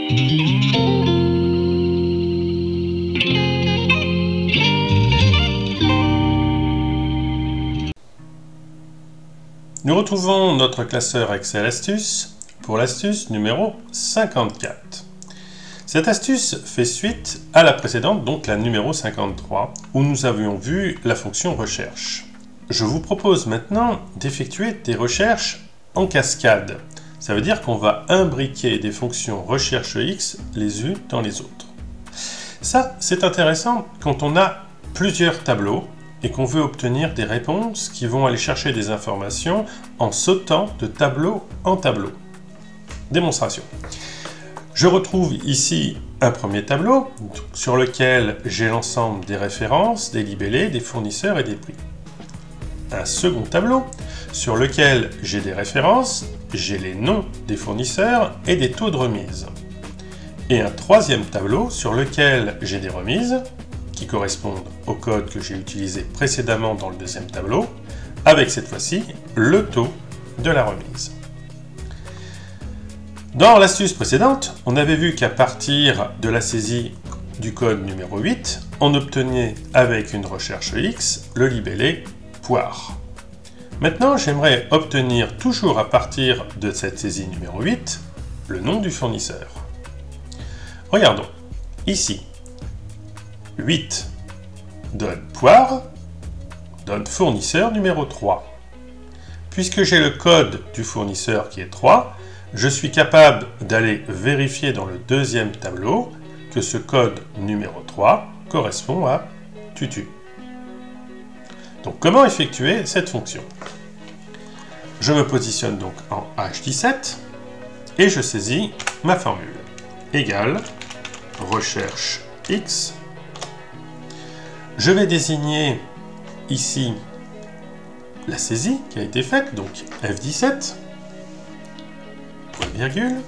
Nous retrouvons notre classeur Excel Astuces pour l'astuce numéro 54. Cette astuce fait suite à la précédente, donc la numéro 53, où nous avions vu la fonction recherche. Je vous propose maintenant d'effectuer des recherches en cascade. Ça veut dire qu'on va imbriquer des fonctions recherche X les unes dans les autres. Ça, c'est intéressant quand on a plusieurs tableaux et qu'on veut obtenir des réponses qui vont aller chercher des informations en sautant de tableau en tableau. Démonstration. Je retrouve ici un premier tableau sur lequel j'ai l'ensemble des références, des libellés, des fournisseurs et des prix. Un second tableau sur lequel j'ai des références, j'ai les noms des fournisseurs et des taux de remise. Et un troisième tableau sur lequel j'ai des remises qui correspondent au code que j'ai utilisé précédemment dans le deuxième tableau, avec cette fois-ci le taux de la remise. Dans l'astuce précédente, on avait vu qu'à partir de la saisie du code numéro 8, on obtenait avec une recherche X le libellé poire. Maintenant, j'aimerais obtenir toujours à partir de cette saisie numéro 8 le nom du fournisseur. Regardons, ici, 8 donne poire, donne fournisseur numéro 3. Puisque j'ai le code du fournisseur qui est 3, je suis capable d'aller vérifier dans le deuxième tableau que ce code numéro 3 correspond à tutu. Donc comment effectuer cette fonction? Je me positionne donc en H17 et je saisis ma formule égale recherche X. Je vais désigner ici la saisie qui a été faite, donc F17, point virgule.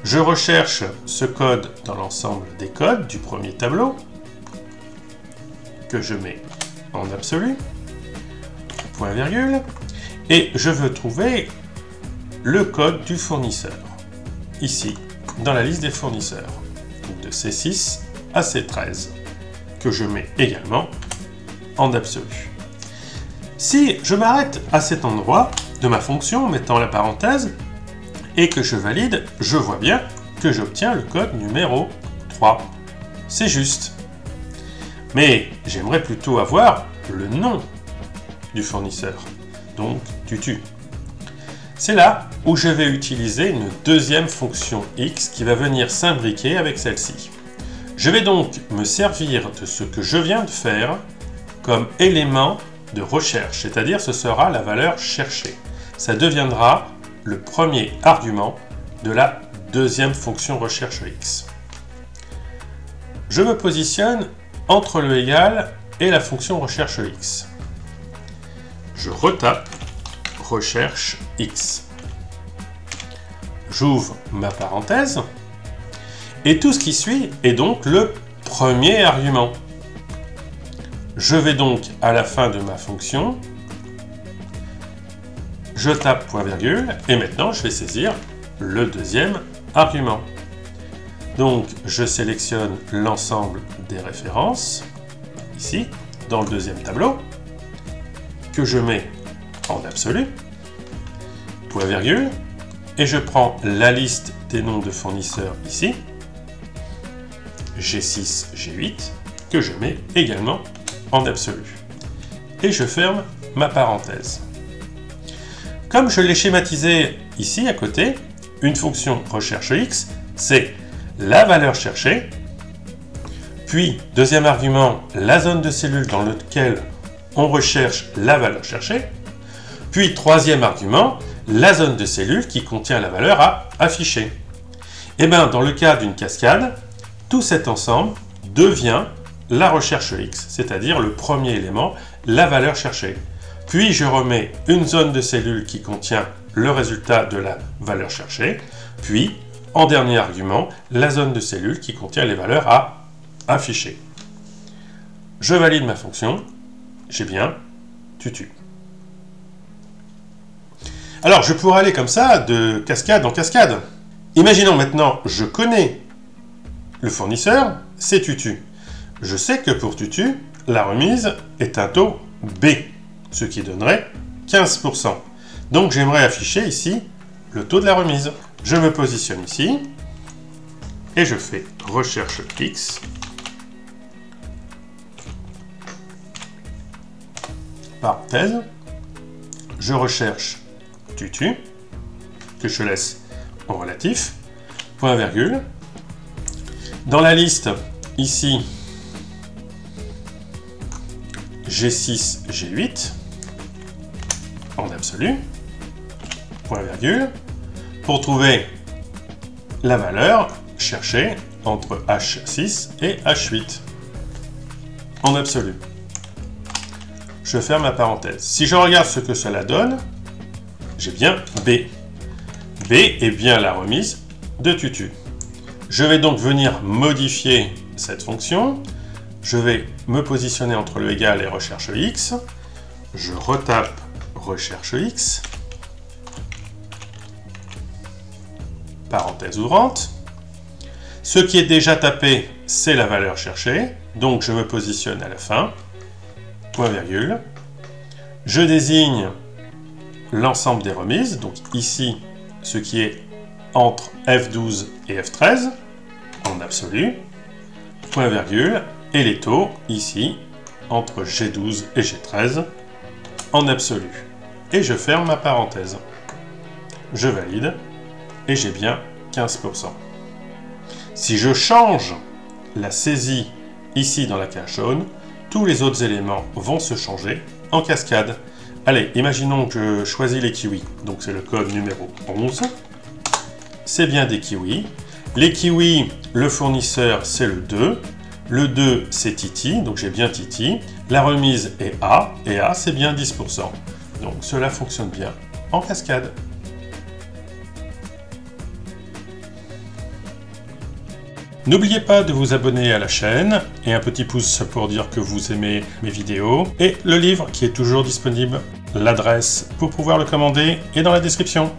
Je recherche ce code dans l'ensemble des codes du premier tableau, que je mets en absolu, point virgule, et je veux trouver le code du fournisseur, ici, dans la liste des fournisseurs, donc de C6 à C13. Que je mets également en absolu. Si je m'arrête à cet endroit de ma fonction, mettant la parenthèse, et que je valide, je vois bien que j'obtiens le code numéro 3. C'est juste. Mais j'aimerais plutôt avoir le nom du fournisseur, donc tutu. C'est là où je vais utiliser une deuxième fonction X qui va venir s'imbriquer avec celle-ci. Je vais donc me servir de ce que je viens de faire comme élément de recherche, c'est-à-dire ce sera la valeur cherchée. Ça deviendra le premier argument de la deuxième fonction recherche X. Je me positionne entre le égal et la fonction recherche X. Je retape recherche X. J'ouvre ma parenthèse. Et tout ce qui suit est donc le premier argument. Je vais donc à la fin de ma fonction, je tape point virgule, et maintenant je vais saisir le deuxième argument. Donc je sélectionne l'ensemble des références, ici, dans le deuxième tableau, que je mets en absolu, point virgule, et je prends la liste des noms de fournisseurs ici, G6, G8, que je mets également en absolu. Et je ferme ma parenthèse. Comme je l'ai schématisé ici à côté, une fonction recherche X, c'est la valeur cherchée, puis deuxième argument, la zone de cellule dans laquelle on recherche la valeur cherchée, puis troisième argument, la zone de cellule qui contient la valeur à afficher. Et bien dans le cas d'une cascade, tout cet ensemble devient la recherche X, c'est-à-dire le premier élément, la valeur cherchée. Puis je remets une zone de cellule qui contient le résultat de la valeur cherchée, puis en dernier argument, la zone de cellule qui contient les valeurs à afficher. Je valide ma fonction, j'ai bien tutu. Alors je pourrais aller comme ça de cascade en cascade. Imaginons maintenant, je connais le fournisseur, c'est Tutu. Je sais que pour Tutu, la remise est un taux B, ce qui donnerait 15%. Donc j'aimerais afficher ici le taux de la remise. Je me positionne ici et je fais recherche X. Parenthèse, je recherche Tutu, que je laisse en relatif, point virgule. Dans la liste, ici, G6, G8, en absolu, point virgule, pour trouver la valeur cherchée entre H6 et H8, en absolu. Je ferme la parenthèse. Si je regarde ce que cela donne, j'ai bien B. B est bien la remise de Tutu. Je vais donc venir modifier cette fonction. Je vais me positionner entre le égal et recherche X. Je retape recherche X. Parenthèse ouvrante. Ce qui est déjà tapé, c'est la valeur cherchée. Donc je me positionne à la fin. Point virgule. Je désigne l'ensemble des remises, donc ici, ce qui est entre F12 et F13, en absolu, point virgule, et les taux, ici, entre G12 et G13, en absolu. Et je ferme ma parenthèse. Je valide, et j'ai bien 15%. Si je change la saisie ici dans la case jaune, tous les autres éléments vont se changer en cascade. Allez, imaginons que je choisis les kiwis. Donc c'est le code numéro 11. C'est bien des kiwis. Les kiwis, le fournisseur, c'est le 2. Le 2, c'est Titi, donc j'ai bien Titi. La remise est A, et A, c'est bien 10%. Donc cela fonctionne bien en cascade. N'oubliez pas de vous abonner à la chaîne et un petit pouce pour dire que vous aimez mes vidéos et le livre qui est toujours disponible. L'adresse pour pouvoir le commander est dans la description.